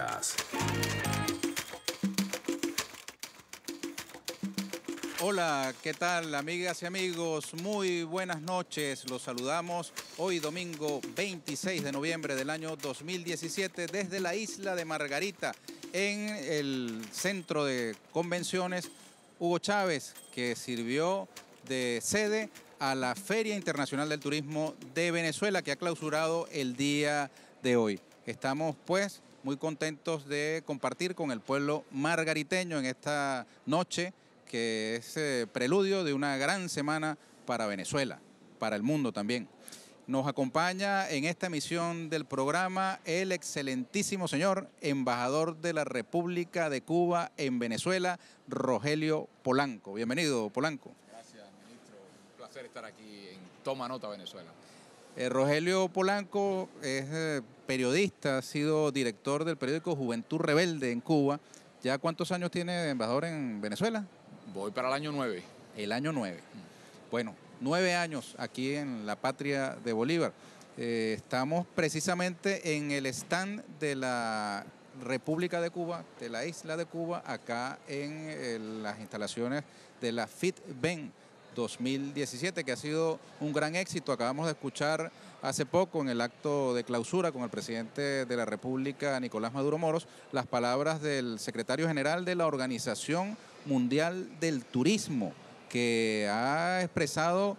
Noticias. Hola, ¿qué tal, amigas y amigos? Muy buenas noches. Los saludamos hoy domingo 26 de noviembre del año 2017 desde la isla de Margarita, en el centro de convenciones Hugo Chávez, que sirvió de sede a la Feria Internacional del Turismo de Venezuela, que ha clausurado el día de hoy. Estamos pues muy contentos de compartir con el pueblo margariteño en esta noche, que es preludio de una gran semana para Venezuela, para el mundo también. Nos acompaña en esta emisión del programa el excelentísimo señor embajador de la República de Cuba en Venezuela, Rogelio Polanco. Bienvenido, Polanco. Gracias, ministro. Un placer estar aquí en Toma Nota, Venezuela. Rogelio Polanco es periodista, ha sido director del periódico Juventud Rebelde en Cuba. ¿Ya cuántos años tiene de embajador en Venezuela? Voy para el año 9. El año 9. Bueno, 9 años aquí en la patria de Bolívar. Estamos precisamente en el stand de la República de Cuba, de la isla de Cuba, acá en las instalaciones de la FIT-BEN 2017, que ha sido un gran éxito. Acabamos de escuchar hace poco en el acto de clausura con el presidente de la República, Nicolás Maduro Moros, las palabras del secretario general de la Organización Mundial del Turismo, que ha expresado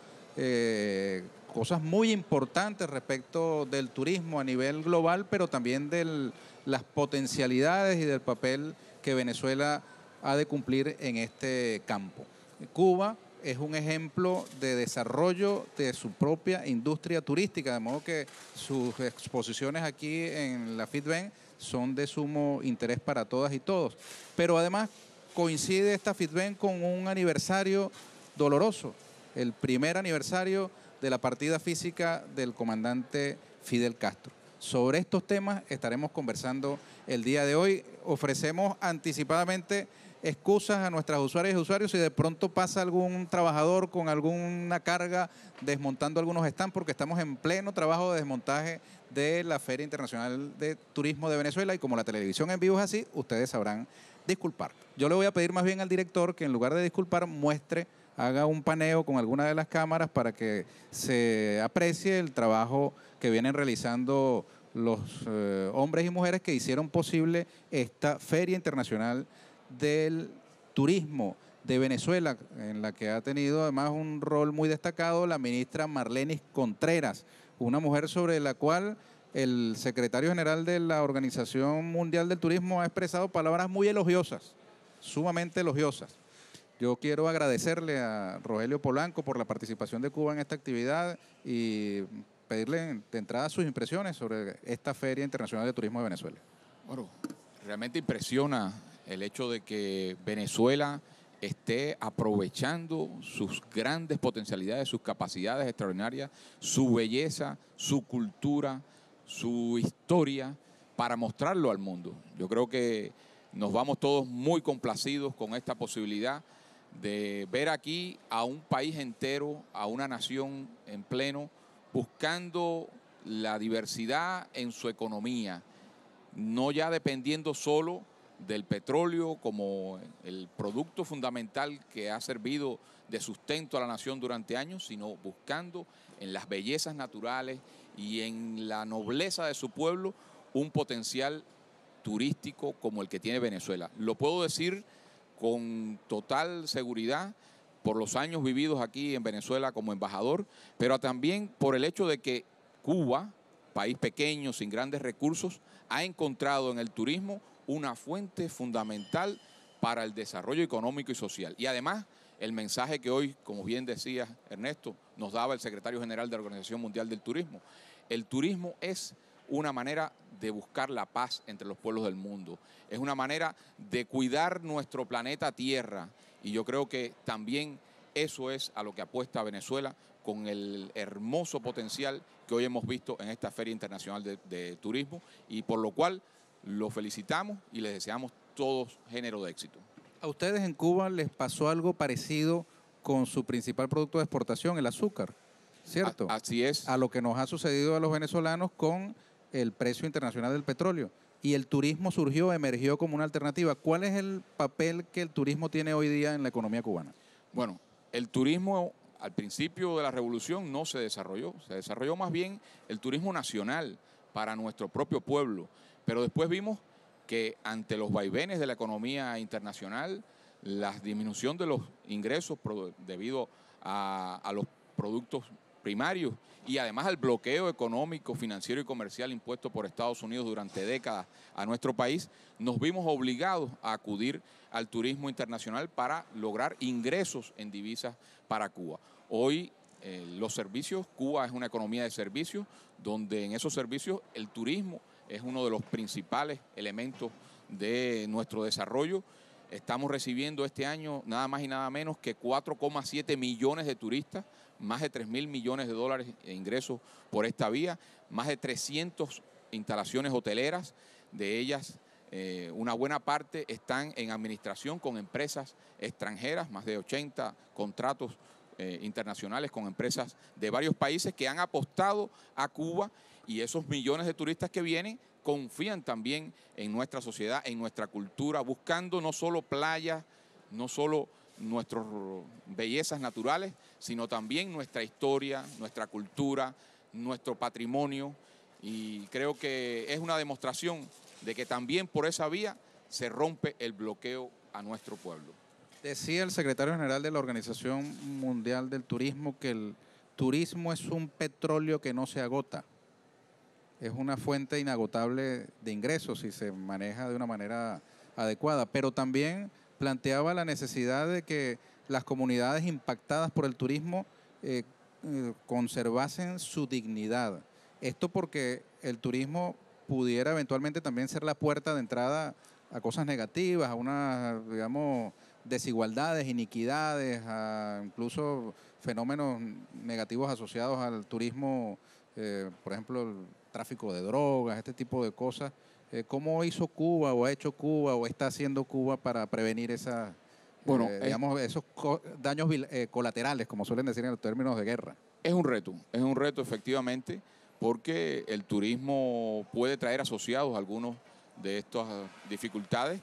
cosas muy importantes respecto del turismo a nivel global, pero también de las potencialidades y del papel que Venezuela ha de cumplir en este campo. Cuba es un ejemplo de desarrollo de su propia industria turística, de modo que sus exposiciones aquí en la FIT-BEN son de sumo interés para todas y todos. Pero además coincide esta FIT-BEN con un aniversario doloroso, el primer aniversario de la partida física del comandante Fidel Castro. Sobre estos temas estaremos conversando el día de hoy. Ofrecemos anticipadamente excusas a nuestras usuarias y usuarios si de pronto pasa algún trabajador con alguna carga desmontando algunos stands, porque estamos en pleno trabajo de desmontaje de la Feria Internacional de Turismo de Venezuela, y como la televisión en vivo es así, ustedes sabrán disculpar. Yo le voy a pedir más bien al director que en lugar de disculpar haga un paneo con alguna de las cámaras para que se aprecie el trabajo que vienen realizando los hombres y mujeres que hicieron posible esta Feria Internacional del Turismo de Venezuela, en la que ha tenido además un rol muy destacado la ministra Marlenis Contreras, una mujer sobre la cual el secretario general de la Organización Mundial del Turismo ha expresado palabras muy elogiosas, sumamente elogiosas. Yo quiero agradecerle a Rogelio Polanco por la participación de Cuba en esta actividad y pedirle de entrada sus impresiones sobre esta Feria Internacional de Turismo de Venezuela. Bueno, realmente impresiona el hecho de que Venezuela esté aprovechando sus grandes potencialidades, sus capacidades extraordinarias, su belleza, su cultura, su historia, para mostrarlo al mundo. Yo creo que nos vamos todos muy complacidos con esta posibilidad de ver aquí a un país entero, a una nación en pleno, buscando la diversidad en su economía, no ya dependiendo solo del petróleo como el producto fundamental que ha servido de sustento a la nación durante años, sino buscando en las bellezas naturales y en la nobleza de su pueblo un potencial turístico como el que tiene Venezuela. Lo puedo decir con total seguridad por los años vividos aquí en Venezuela como embajador, pero también por el hecho de que Cuba, país pequeño, sin grandes recursos, ha encontrado en el turismo una fuente fundamental para el desarrollo económico y social. Y además, el mensaje que hoy, como bien decía Ernesto, nos daba el secretario general de la Organización Mundial del Turismo. El turismo es una manera de buscar la paz entre los pueblos del mundo. Es una manera de cuidar nuestro planeta Tierra. Y yo creo que también eso es a lo que apuesta Venezuela con el hermoso potencial que hoy hemos visto en esta Feria Internacional de Turismo, y por lo cual lo felicitamos y les deseamos todos género de éxito. ¿A ustedes en Cuba les pasó algo parecido con su principal producto de exportación, el azúcar? ¿Cierto? Así es. A lo que nos ha sucedido a los venezolanos con el precio internacional del petróleo. y el turismo surgió, emergió como una alternativa. ¿Cuál es el papel que el turismo tiene hoy día en la economía cubana? Bueno, el turismo al principio de la revolución no se desarrolló más bien el turismo nacional para nuestro propio pueblo, pero después vimos que ante los vaivenes de la economía internacional, la disminución de los ingresos debido a los productos primarios y además al bloqueo económico, financiero y comercial impuesto por Estados Unidos durante décadas a nuestro país, nos vimos obligados a acudir al turismo internacional para lograr ingresos en divisas para Cuba. Hoy los servicios, Cuba es una economía de servicios, donde en esos servicios el turismo es uno de los principales elementos de nuestro desarrollo. Estamos recibiendo este año nada más y nada menos que 4,7 millones de turistas, más de 3.000 millones de dólares de ingresos por esta vía, más de 300 instalaciones hoteleras, de ellas una buena parte están en administración con empresas extranjeras, más de 80 contratos internacionales con empresas de varios países que han apostado a Cuba, y esos millones de turistas que vienen confían también en nuestra sociedad, en nuestra cultura, buscando no solo playas, no solo nuestras bellezas naturales, sino también nuestra historia, nuestra cultura, nuestro patrimonio, y creo que es una demostración de que también por esa vía se rompe el bloqueo a nuestro pueblo. Decía el secretario general de la Organización Mundial del Turismo que el turismo es un petróleo que no se agota. Es una fuente inagotable de ingresos si se maneja de una manera adecuada, pero también planteaba la necesidad de que las comunidades impactadas por el turismo conservasen su dignidad. Esto porque el turismo pudiera eventualmente también ser la puerta de entrada a cosas negativas, a unas, digamos, desigualdades, iniquidades, a incluso fenómenos negativos asociados al turismo, por ejemplo, el tráfico de drogas, este tipo de cosas. ¿Cómo hizo Cuba o ha hecho Cuba o está haciendo Cuba para prevenir esas, digamos, esos daños colaterales, como suelen decir en los términos de guerra? Es un reto efectivamente, porque el turismo puede traer asociados algunos de estas dificultades.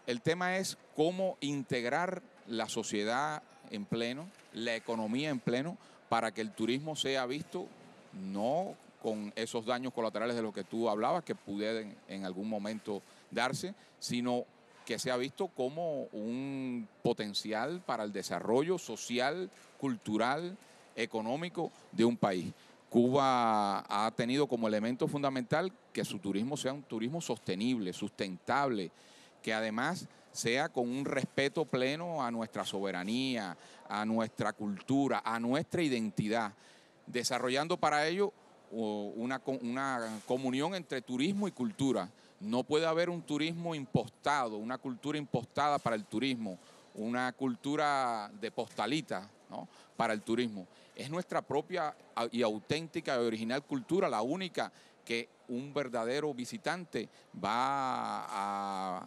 El tema es cómo integrar la sociedad en pleno, la economía en pleno, para que el turismo sea visto no con esos daños colaterales de los que tú hablabas, que pudieran en algún momento darse, sino que sea visto como un potencial para el desarrollo social, cultural, económico de un país. Cuba ha tenido como elemento fundamental que su turismo sea un turismo sostenible, sustentable, que además sea con un respeto pleno a nuestra soberanía, a nuestra cultura, a nuestra identidad, desarrollando para ello una comunión entre turismo y cultura. No puede haber un turismo impostado, una cultura impostada para el turismo, una cultura de postalita, ¿no?, para el turismo. Es nuestra propia y auténtica y original cultura, la única que un verdadero visitante va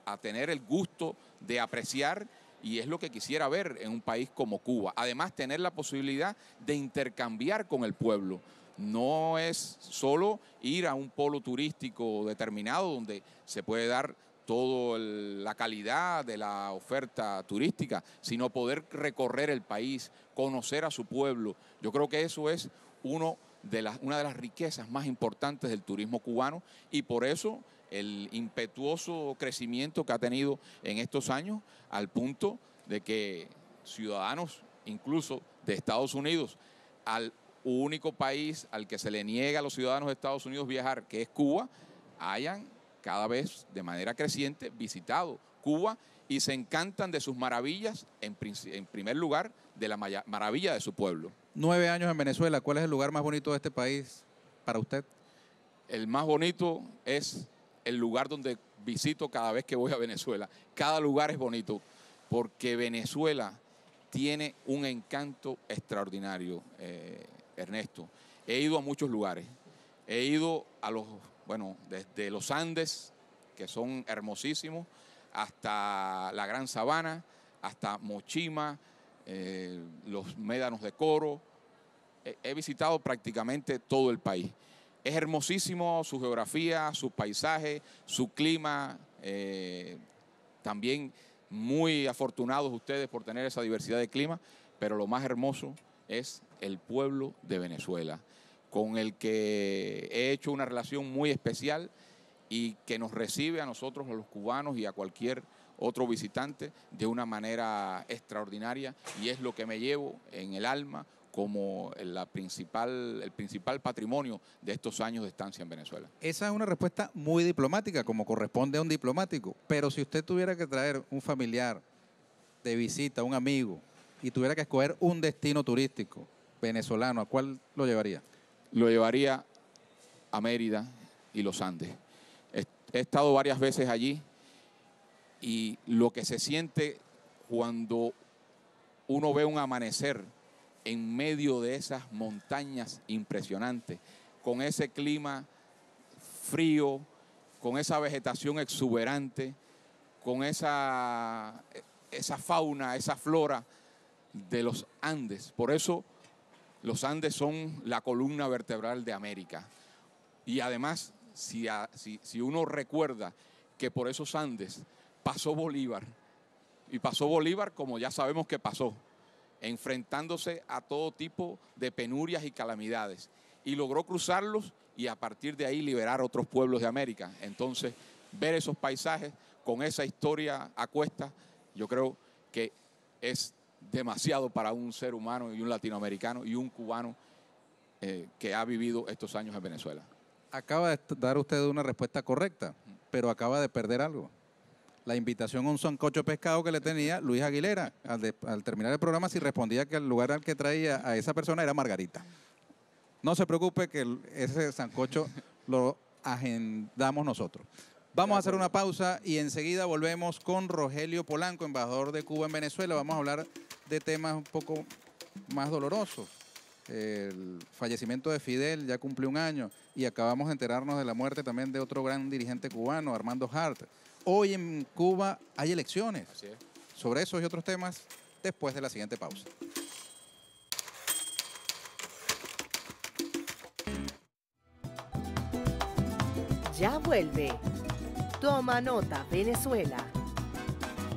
a tener el gusto de apreciar, y es lo que quisiera ver en un país como Cuba. Además, tener la posibilidad de intercambiar con el pueblo. No es solo ir a un polo turístico determinado donde se puede dar toda la calidad de la oferta turística, sino poder recorrer el país, conocer a su pueblo. Yo creo que eso es una de las riquezas más importantes del turismo cubano, y por eso el impetuoso crecimiento que ha tenido en estos años, al punto de que ciudadanos incluso de Estados Unidos, al único país al que se le niega a los ciudadanos de Estados Unidos viajar, que es Cuba, hayan cada vez de manera creciente visitado Cuba y se encantan de sus maravillas, en primer lugar, de la maravilla de su pueblo. 9 años en Venezuela, ¿cuál es el lugar más bonito de este país para usted? El más bonito es el lugar donde visito cada vez que voy a Venezuela. Cada lugar es bonito, porque Venezuela tiene un encanto extraordinario, Ernesto. He ido a muchos lugares. He ido desde los Andes, que son hermosísimos, hasta la Gran Sabana, hasta Mochima, los médanos de Coro. He visitado prácticamente todo el país. Es hermosísimo su geografía, sus paisajes, su clima. También muy afortunados ustedes por tener esa diversidad de clima, pero lo más hermoso es el pueblo de Venezuela, con el que he hecho una relación muy especial y que nos recibe a nosotros, a los cubanos y a cualquier otro visitante de una manera extraordinaria, y es lo que me llevo en el alma como el principal patrimonio de estos años de estancia en Venezuela. Esa es una respuesta muy diplomática, como corresponde a un diplomático, pero si usted tuviera que traer un familiar de visita, un amigo, y tuviera que escoger un destino turístico venezolano, ¿a cuál lo llevaría? Lo llevaría a Mérida y los Andes. He estado varias veces allí y lo que se siente cuando uno ve un amanecer en medio de esas montañas impresionantes, con ese clima frío, con esa vegetación exuberante, con esa fauna, esa flora de los Andes. Por eso los Andes son la columna vertebral de América. Y además, si uno recuerda que por esos Andes pasó Bolívar, y pasó Bolívar como ya sabemos que pasó, enfrentándose a todo tipo de penurias y calamidades, y logró cruzarlos y a partir de ahí liberar otros pueblos de América. Entonces, ver esos paisajes con esa historia a cuesta, yo creo que es demasiado para un ser humano y un latinoamericano y un cubano que ha vivido estos años en Venezuela. Acaba de dar usted una respuesta correcta, pero acaba de perder algo. La invitación a un sancocho de pescado que le tenía Luis Aguilera al terminar el programa, si respondía que el lugar al que traía a esa persona era Margarita. No se preocupe que ese sancocho lo agendamos nosotros. Vamos a hacer una pausa y enseguida volvemos con Rogelio Polanco, embajador de Cuba en Venezuela. Vamos a hablar de temas un poco más dolorosos. El fallecimiento de Fidel ya cumplió un año y acabamos de enterarnos de la muerte también de otro gran dirigente cubano, Armando Hart. Hoy en Cuba hay elecciones. Así es. Sobre esos y otros temas después de la siguiente pausa. Ya vuelve. Toma nota, Venezuela.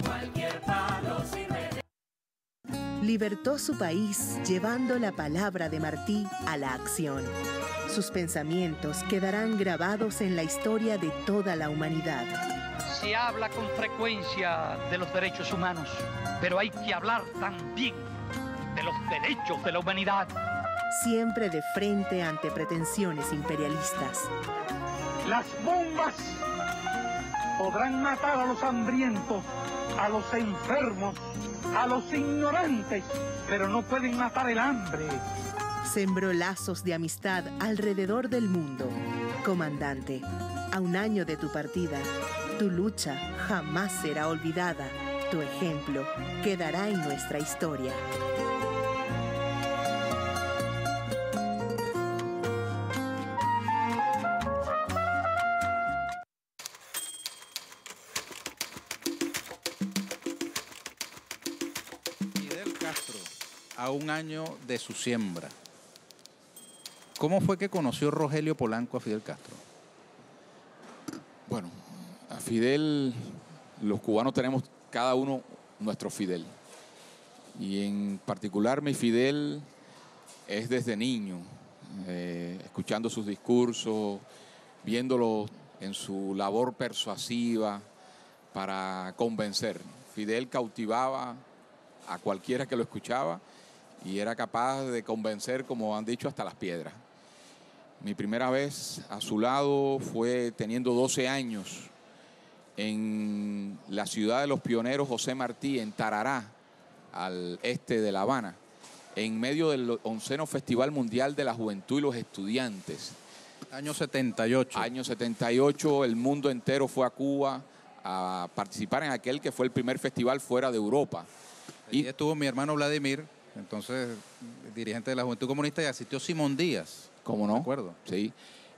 Cualquier palo sirve. Libertó su país llevando la palabra de Martí a la acción. Sus pensamientos quedarán grabados en la historia de toda la humanidad. Se habla con frecuencia de los derechos humanos, pero hay que hablar también de los derechos de la humanidad. Siempre de frente ante pretensiones imperialistas. Las bombas podrán matar a los hambrientos, a los enfermos, a los ignorantes, pero no pueden matar el hambre. Sembró lazos de amistad alrededor del mundo. Comandante, a un año de tu partida, tu lucha jamás será olvidada. Tu ejemplo quedará en nuestra historia. Fidel Castro, a un año de su siembra. ¿Cómo fue que conoció Rogelio Polanco a Fidel Castro? Bueno, a Fidel, los cubanos tenemos cada uno nuestro Fidel. Y en particular mi Fidel es desde niño, escuchando sus discursos, viéndolo en su labor persuasiva para convencer. Fidel cautivaba a cualquiera que lo escuchaba y era capaz de convencer, como han dicho, hasta las piedras. Mi primera vez a su lado fue teniendo 12 años en la ciudad de los pioneros José Martí, en Tarará, al este de La Habana, en medio del 11º Festival Mundial de la Juventud y los Estudiantes. Año 78. Año 78, el mundo entero fue a Cuba a participar en aquel que fue el primer festival fuera de Europa. Y estuvo mi hermano Vladimir, entonces dirigente de la Juventud Comunista, y asistió Simón Díaz. ¿Cómo no? ¿De acuerdo? Sí.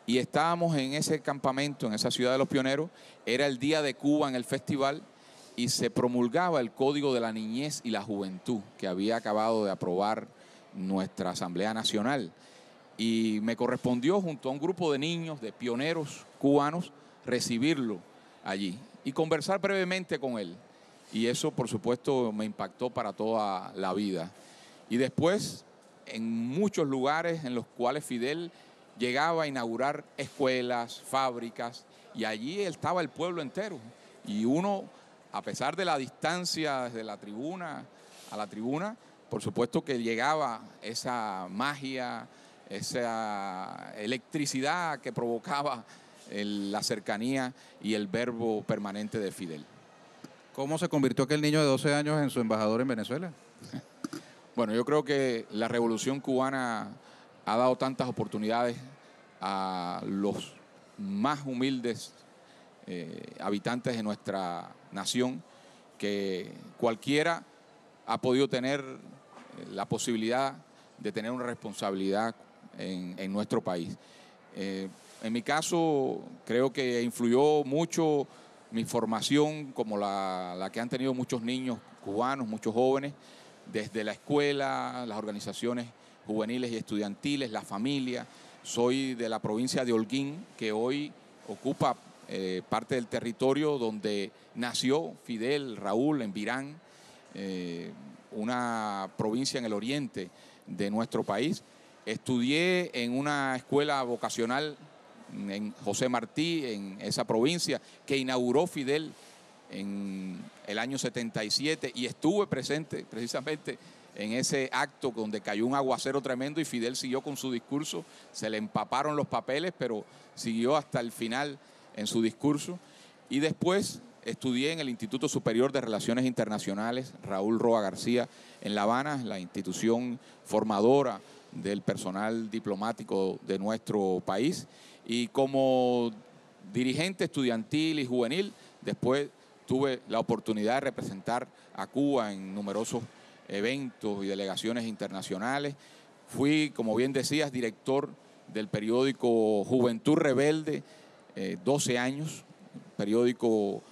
Y estábamos en ese campamento, en esa ciudad de los pioneros. Era el Día de Cuba en el festival y se promulgaba el Código de la Niñez y la Juventud que había acabado de aprobar nuestra Asamblea Nacional. y me correspondió junto a un grupo de niños, de pioneros cubanos, recibirlo allí y conversar brevemente con él. Y eso, por supuesto, me impactó para toda la vida. Y después, en muchos lugares en los cuales Fidel llegaba a inaugurar escuelas, fábricas, y allí estaba el pueblo entero. Y uno, a pesar de la distancia desde la tribuna a la tribuna, por supuesto que llegaba esa magia, esa electricidad que provocaba la cercanía y el verbo permanente de Fidel. ¿Cómo se convirtió aquel niño de 12 años en su embajador en Venezuela? Bueno, yo creo que la Revolución Cubana ha dado tantas oportunidades a los más humildes habitantes de nuestra nación que cualquiera ha podido tener la posibilidad de tener una responsabilidad en nuestro país. En mi caso, creo que influyó mucho mi formación, como la que han tenido muchos niños cubanos, muchos jóvenes, desde la escuela, las organizaciones juveniles y estudiantiles, la familia. Soy de la provincia de Holguín, que hoy ocupa parte del territorio donde nació Fidel, Raúl, en Virán, una provincia en el oriente de nuestro país. Estudié en una escuela vocacional en José Martí, en esa provincia, que inauguró Fidel en el año 77, y estuve presente precisamente en ese acto donde cayó un aguacero tremendo y Fidel siguió con su discurso. Se le empaparon los papeles, pero siguió hasta el final en su discurso. Y después estudié en el Instituto Superior de Relaciones Internacionales Raúl Roa García en La Habana, la institución formadora del personal diplomático de nuestro país. Y como dirigente estudiantil y juvenil, después tuve la oportunidad de representar a Cuba en numerosos eventos y delegaciones internacionales. Fui, como bien decías, director del periódico Juventud Rebelde, 12 años, periódico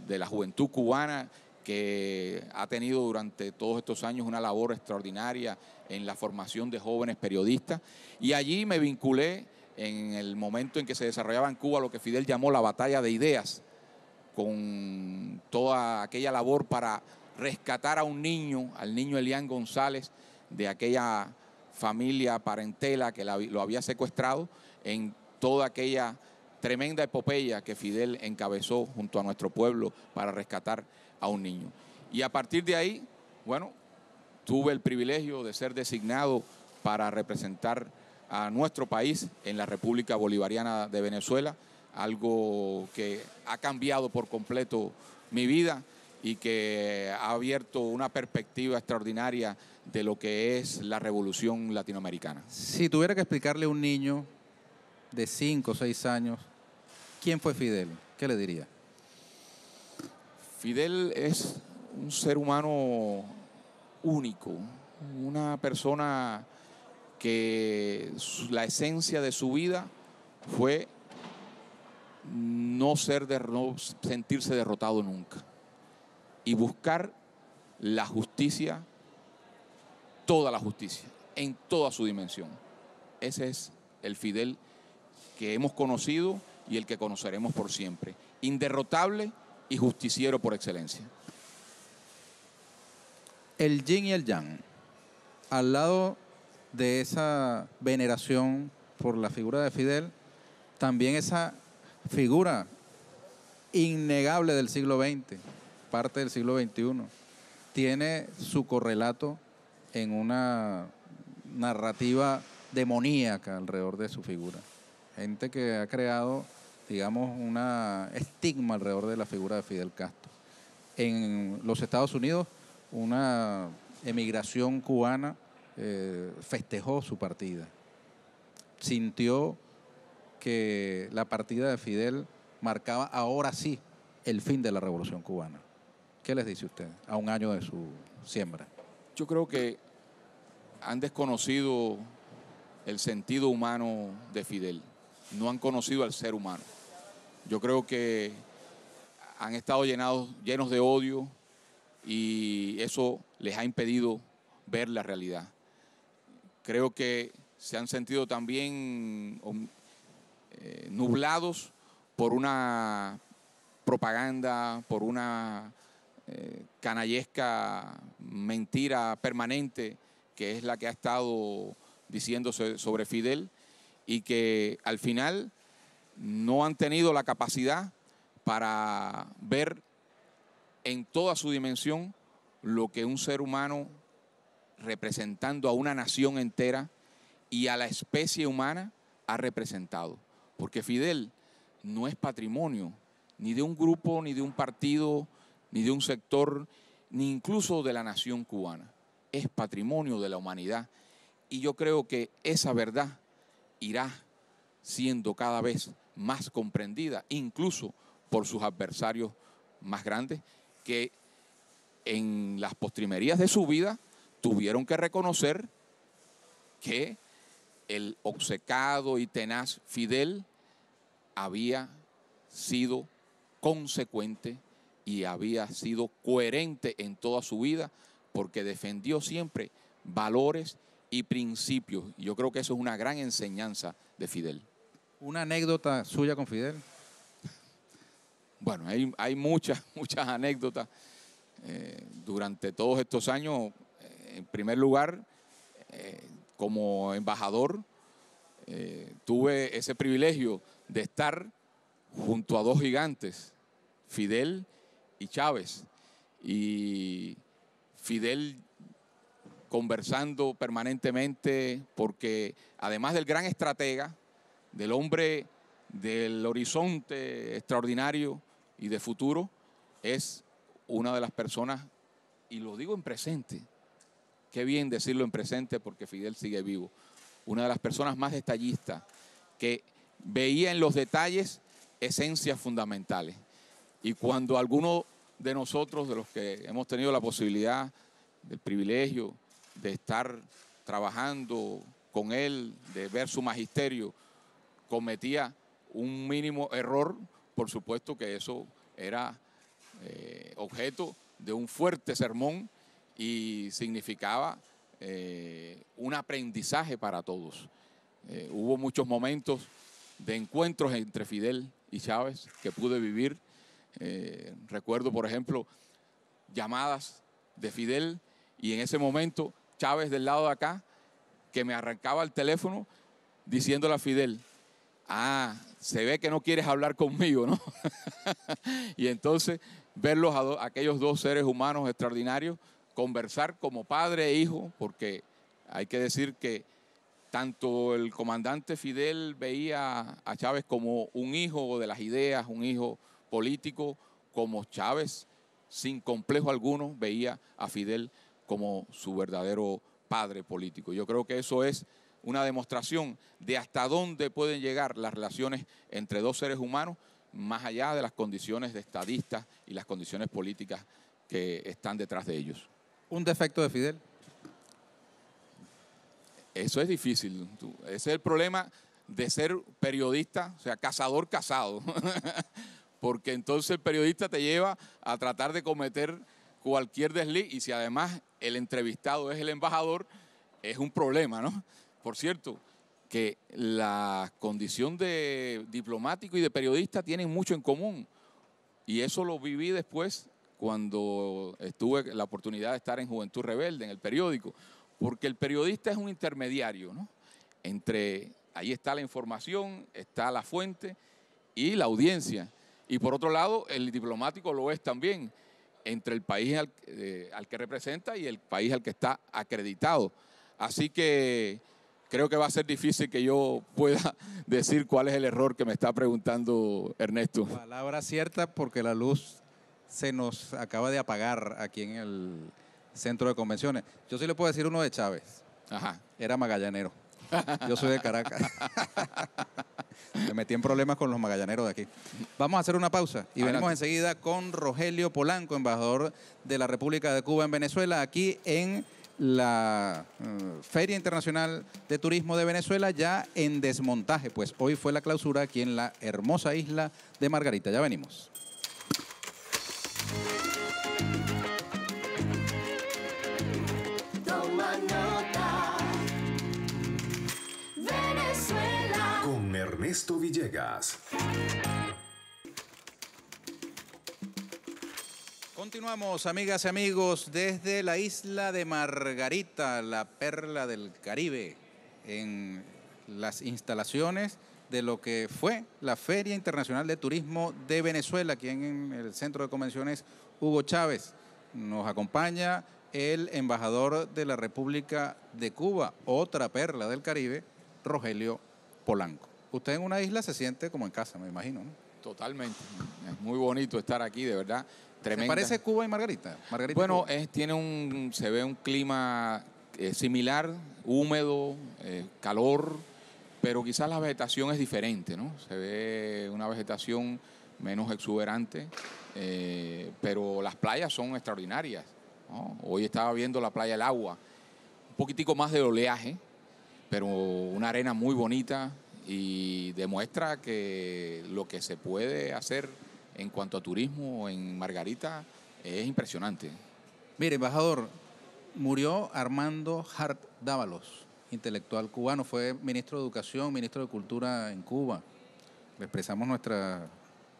de la juventud cubana que ha tenido durante todos estos años una labor extraordinaria en la formación de jóvenes periodistas. Y allí me vinculé en el momento en que se desarrollaba en Cuba lo que Fidel llamó la batalla de ideas, con toda aquella labor para rescatar a un niño, al niño Elián González, de aquella familia parentela que lo había secuestrado, en toda aquella tremenda epopeya que Fidel encabezó junto a nuestro pueblo para rescatar a un niño. Y a partir de ahí, bueno, tuve el privilegio de ser designado para representar a nuestro país en la República Bolivariana de Venezuela, algo que ha cambiado por completo mi vida y que ha abierto una perspectiva extraordinaria de lo que es la revolución latinoamericana. Si tuviera que explicarle a un niño de 5 o 6 años quién fue Fidel, ¿qué le diría? Fidel es un ser humano único, una persona que la esencia de su vida fue no sentirse derrotado nunca y buscar la justicia, toda la justicia, en toda su dimensión. Ese es el Fidel que hemos conocido y el que conoceremos por siempre. Inderrotable y justiciero por excelencia. El yin y el yang. Al lado de esa veneración por la figura de Fidel, también esa figura innegable del siglo XX, parte del siglo XXI, tiene su correlato en una narrativa demoníaca alrededor de su figura. Gente que ha creado, digamos, una estigma alrededor de la figura de Fidel Castro. En los Estados Unidos, una emigración cubana festejó su partida. Sintió que la partida de Fidel marcaba ahora sí el fin de la Revolución Cubana. ¿Qué les dice usted a un año de su siembra? Yo creo que han desconocido el sentido humano de Fidel, no han conocido al ser humano. Yo creo que han estado llenos de odio y eso les ha impedido ver la realidad. Creo que se han sentido también nublados por una propaganda, por una canallesca mentira permanente que es la que ha estado diciéndose sobre Fidel, y que al final no han tenido la capacidad para ver en toda su dimensión lo que un ser humano representando a una nación entera y a la especie humana ha representado. Porque Fidel no es patrimonio ni de un grupo, ni de un partido, ni de un sector, ni incluso de la nación cubana. Es patrimonio de la humanidad. Y yo creo que esa verdad irá siendo cada vez más comprendida, incluso por sus adversarios más grandes, que en las postrimerías de su vida tuvieron que reconocer que el obcecado y tenaz Fidel había sido consecuente y había sido coherente en toda su vida, porque defendió siempre valores y principios. Yo creo que eso es una gran enseñanza de Fidel. ¿Una anécdota suya con Fidel? Bueno, hay muchas anécdotas durante todos estos años. En primer lugar, como embajador, tuve ese privilegio de estar junto a dos gigantes, Fidel y Chávez. Y Fidel conversando permanentemente, porque además del gran estratega, del hombre del horizonte extraordinario y de futuro, es una de las personas, y lo digo en presente, qué bien decirlo en presente porque Fidel sigue vivo, una de las personas más detallistas, que veía en los detalles esencias fundamentales. Y cuando alguno de nosotros, de los que hemos tenido la posibilidad, del privilegio de estar trabajando con él, de ver su magisterio, cometía un mínimo error, por supuesto que eso era objeto de un fuerte sermón y significaba un aprendizaje para todos. Hubo muchos momentos de encuentros entre Fidel y Chávez que pude vivir. Recuerdo, por ejemplo, llamadas de Fidel y en ese momento Chávez del lado de acá, que me arrancaba el teléfono diciéndole a Fidel: ah, se ve que no quieres hablar conmigo, ¿no? Y entonces verlos a aquellos dos seres humanos extraordinarios conversar como padre e hijo, porque hay que decir que tanto el comandante Fidel veía a Chávez como un hijo de las ideas, un hijo político, como Chávez, sin complejo alguno, veía a Fidel como su verdadero padre político. Yo creo que eso es una demostración de hasta dónde pueden llegar las relaciones entre dos seres humanos, más allá de las condiciones de estadistas y las condiciones políticas que están detrás de ellos. ¿Un defecto de Fidel? Eso es difícil. Ese es el problema de ser periodista, o sea, cazador casado. Porque entonces el periodista te lleva a tratar de cometer cualquier desliz, y si además el entrevistado es el embajador, es un problema, ¿no? Por cierto, que la condición de diplomático y de periodista tienen mucho en común, y eso lo viví después cuando tuve la oportunidad de estar en Juventud Rebelde, en el periódico, porque el periodista es un intermediario, ¿no? Entre, ahí está la información, está la fuente y la audiencia. Y por otro lado, el diplomático lo es también, entre el país al que representa y el país al que está acreditado. Así que creo que va a ser difícil que yo pueda decir cuál es el error que me está preguntando Ernesto. Palabra cierta, porque la luz se nos acaba de apagar aquí en el centro de convenciones. Yo sí le puedo decir uno de Chávez. Ajá. Era magallanero. Yo soy de Caracas. Me metí en problemas con los magallaneros de aquí. Vamos a hacer una pausa y venimos enseguida con Rogelio Polanco, embajador de la República de Cuba en Venezuela, aquí en la Feria Internacional de Turismo de Venezuela, ya en desmontaje, pues hoy fue la clausura aquí en la hermosa isla de Margarita. Ya venimos. Toma nota. Ernesto Villegas. Continuamos, amigas y amigos, desde la isla de Margarita, la perla del Caribe, en las instalaciones de lo que fue la Feria Internacional de Turismo de Venezuela, aquí en el Centro de Convenciones Hugo Chávez. Nos acompaña el embajador de la República de Cuba, otra perla del Caribe, Rogelio Polanco. Usted en una isla se siente como en casa, me imagino, ¿no? Totalmente. Es muy bonito estar aquí, de verdad. Tremenda. ¿Se parece Cuba y Margarita? Bueno, se ve un clima similar, húmedo, calor, pero quizás la vegetación es diferente, ¿no? Se ve una vegetación menos exuberante, pero las playas son extraordinarias, ¿no? Hoy estaba viendo la playa del Agua, un poquitico más de oleaje, pero una arena muy bonita y demuestra que lo que se puede hacer en cuanto a turismo en Margarita es impresionante. Mire, embajador, murió Armando Hart Dávalos, intelectual cubano, fue ministro de Educación, ministro de Cultura en Cuba. Le expresamos nuestras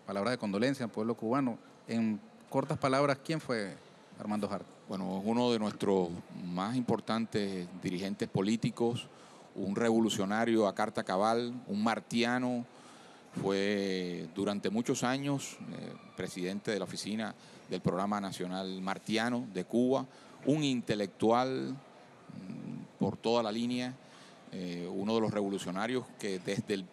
palabras de condolencia al pueblo cubano. En cortas palabras, ¿quién fue Armando Hart? Bueno, es uno de nuestros más importantes dirigentes políticos, un revolucionario a carta cabal, un martiano. Fue durante muchos años presidente de la oficina del Programa Nacional Martiano de Cuba, un intelectual por toda la línea, uno de los revolucionarios que desde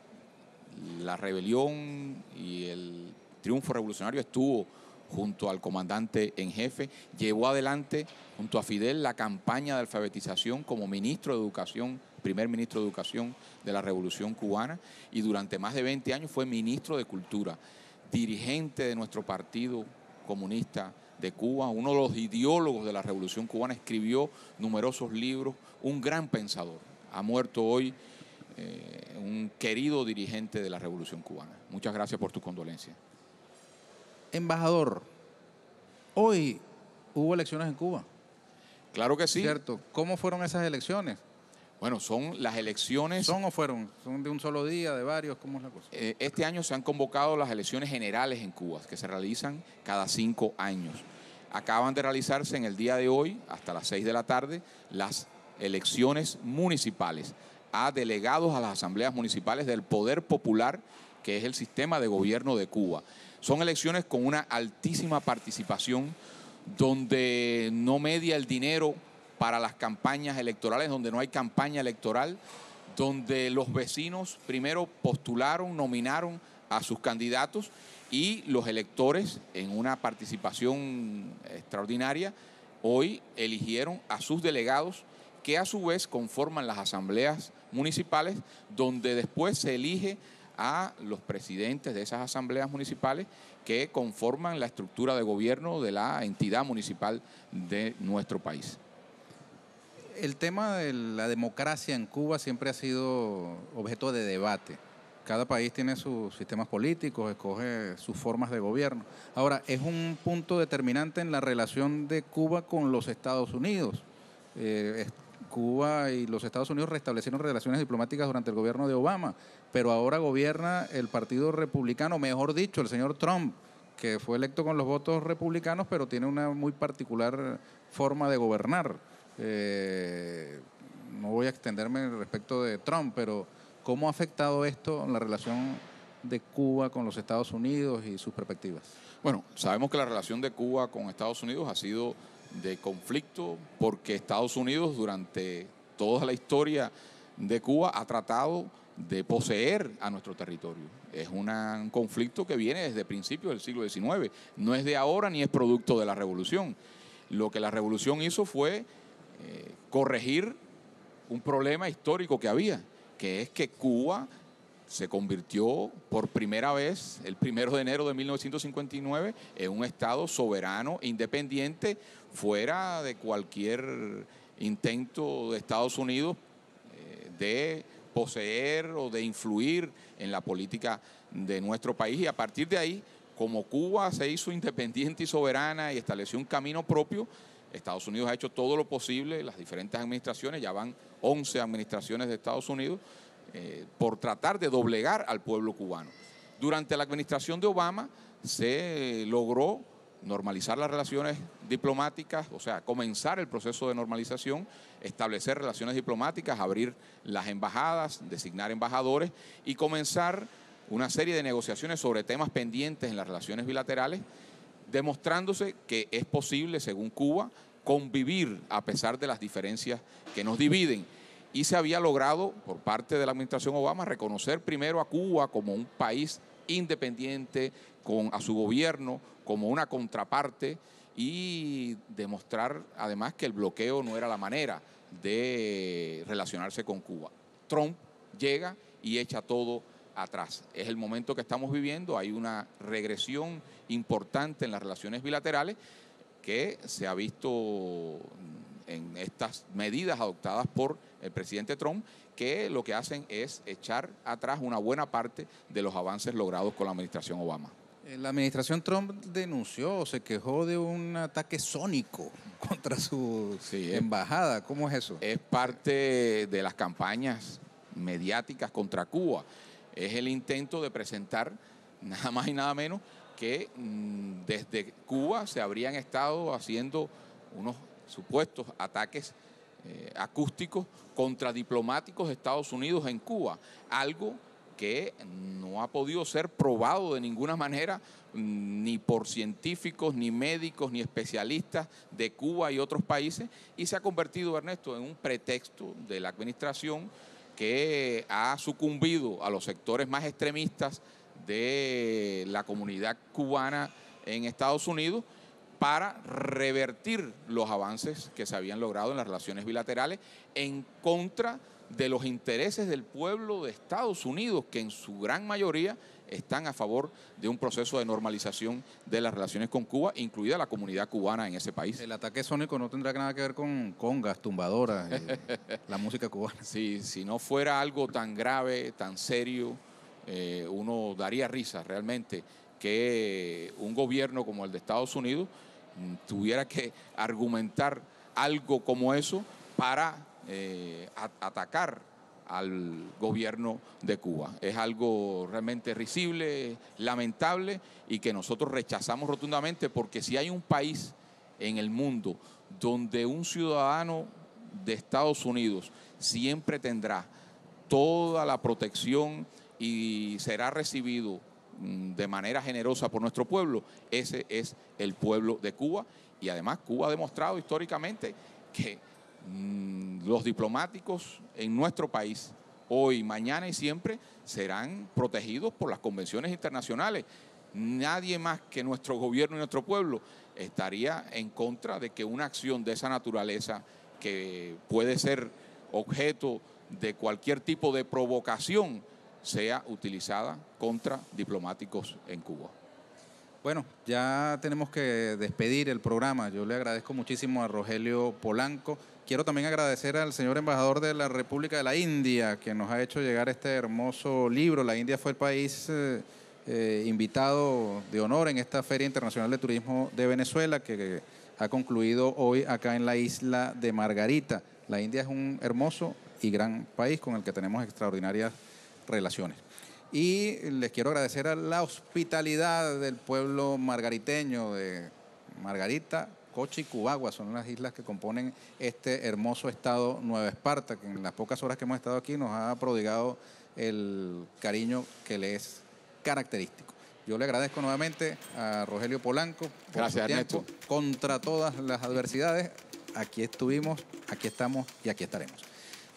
la rebelión y el triunfo revolucionario estuvo junto al comandante en jefe, llevó adelante junto a Fidel la campaña de alfabetización como ministro de Educación, primer ministro de Educación de la Revolución Cubana, y durante más de 20 años fue ministro de Cultura, dirigente de nuestro Partido Comunista de Cuba, uno de los ideólogos de la Revolución Cubana, escribió numerosos libros, un gran pensador. Ha muerto hoy un querido dirigente de la Revolución Cubana. Muchas gracias por tu condolencia. Embajador, hoy hubo elecciones en Cuba. Claro que sí. ¿Cierto? ¿Cómo fueron esas elecciones? Bueno, son las elecciones... ¿Son o fueron? ¿Son de un solo día, de varios? ¿Cómo es la cosa? Este año se han convocado las elecciones generales en Cuba, que se realizan cada 5 años. Acaban de realizarse en el día de hoy, hasta las 6 de la tarde, las elecciones municipales a delegados a las asambleas municipales del Poder Popular, que es el sistema de gobierno de Cuba. Son elecciones con una altísima participación, donde no media el dinero para las campañas electorales, donde no hay campaña electoral, donde los vecinos primero postularon, nominaron a sus candidatos y los electores, en una participación extraordinaria, hoy eligieron a sus delegados, que a su vez conforman las asambleas municipales, donde después se elige a los presidentes de esas asambleas municipales que conforman la estructura de gobierno de la entidad municipal de nuestro país. El tema de la democracia en Cuba siempre ha sido objeto de debate. Cada país tiene sus sistemas políticos, escoge sus formas de gobierno. Ahora, es un punto determinante en la relación de Cuba con los Estados Unidos. Cuba y los Estados Unidos restablecieron relaciones diplomáticas durante el gobierno de Obama, pero ahora gobierna el Partido Republicano, mejor dicho, el señor Trump, que fue electo con los votos republicanos, pero tiene una muy particular forma de gobernar. No voy a extenderme respecto de Trump, pero ¿cómo ha afectado esto en la relación de Cuba con los Estados Unidos y sus perspectivas? Bueno, sabemos que la relación de Cuba con Estados Unidos ha sido de conflicto, porque Estados Unidos durante toda la historia de Cuba ha tratado de poseer a nuestro territorio. Es un conflicto que viene desde principios del siglo XIX, no es de ahora ni es producto de la revolución. Lo que la revolución hizo fue corregir un problema histórico que había, que es que Cuba se convirtió por primera vez, el 1 de enero de 1959, en un Estado soberano, independiente, fuera de cualquier intento de Estados Unidos de poseer o de influir en la política de nuestro país. Y a partir de ahí, como Cuba se hizo independiente y soberana y estableció un camino propio, Estados Unidos ha hecho todo lo posible, las diferentes administraciones, ya van 11 administraciones de Estados Unidos, por tratar de doblegar al pueblo cubano. Durante la administración de Obama se logró normalizar las relaciones diplomáticas, o sea, comenzar el proceso de normalización, establecer relaciones diplomáticas, abrir las embajadas, designar embajadores y comenzar una serie de negociaciones sobre temas pendientes en las relaciones bilaterales, demostrándose que es posible, según Cuba, convivir a pesar de las diferencias que nos dividen. Y se había logrado, por parte de la administración Obama, reconocer primero a Cuba como un país independiente, a su gobierno como una contraparte y demostrar además que el bloqueo no era la manera de relacionarse con Cuba. Trump llega y echa todo atrás. Es el momento que estamos viviendo, hay una regresión importante en las relaciones bilaterales que se ha visto en estas medidas adoptadas por el presidente Trump, que lo que hacen es echar atrás una buena parte de los avances logrados con la administración Obama. La administración Trump denunció, se quejó de un ataque sónico contra su embajada. ¿Cómo es eso? Es parte de las campañas mediáticas contra Cuba. Es el intento de presentar nada más y nada menos que desde Cuba se habrían estado haciendo unos supuestos ataques acústicos contra diplomáticos de Estados Unidos en Cuba, algo que no ha podido ser probado de ninguna manera ni por científicos, ni médicos, ni especialistas de Cuba y otros países, y se ha convertido, Ernesto, en un pretexto de la administración que ha sucumbido a los sectores más extremistas de la comunidad cubana en Estados Unidos para revertir los avances que se habían logrado en las relaciones bilaterales en contra de los intereses del pueblo de Estados Unidos, que en su gran mayoría están a favor de un proceso de normalización de las relaciones con Cuba, incluida la comunidad cubana en ese país. El ataque sónico no tendrá nada que ver con congas, tumbadoras, la música cubana. Sí, si no fuera algo tan grave, tan serio, uno daría risa realmente que un gobierno como el de Estados Unidos tuviera que argumentar algo como eso para atacar al gobierno de Cuba. Es algo realmente risible, lamentable y que nosotros rechazamos rotundamente, porque si hay un país en el mundo donde un ciudadano de Estados Unidos siempre tendrá toda la protección y será recibido de manera generosa por nuestro pueblo, ese es el pueblo de Cuba. Y además Cuba ha demostrado históricamente que los diplomáticos en nuestro país, hoy, mañana y siempre, serán protegidos por las convenciones internacionales. Nadie más que nuestro gobierno y nuestro pueblo estaría en contra de que una acción de esa naturaleza, que puede ser objeto de cualquier tipo de provocación, sea utilizada contra diplomáticos en Cuba. Bueno, ya tenemos que despedir el programa. Yo le agradezco muchísimo a Rogelio Polanco. Quiero también agradecer al señor embajador de la República de la India, que nos ha hecho llegar este hermoso libro. La India fue el país invitado de honor en esta Feria Internacional de Turismo de Venezuela, que ha concluido hoy acá en la isla de Margarita. La India es un hermoso y gran país con el que tenemos extraordinarias relaciones. Y les quiero agradecer a la hospitalidad del pueblo margariteño de Margarita, Coche y Cubagua. Son las islas que componen este hermoso estado Nueva Esparta, que en las pocas horas que hemos estado aquí nos ha prodigado el cariño que le es característico. Yo le agradezco nuevamente a Rogelio Polanco por su tiempo. Contra todas las adversidades, aquí estuvimos, aquí estamos y aquí estaremos.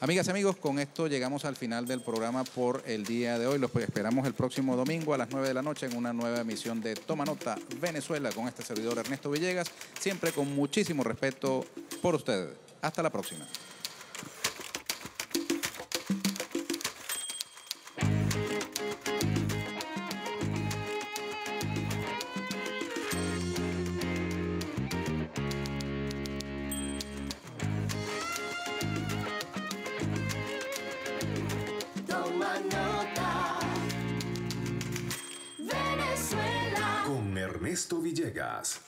Amigas y amigos, con esto llegamos al final del programa por el día de hoy. Los esperamos el próximo domingo a las 9 de la noche en una nueva emisión de Toma Nota Venezuela con este servidor Ernesto Villegas, siempre con muchísimo respeto por ustedes. Hasta la próxima. Toma nota, Venezuela. Con Ernesto Villegas.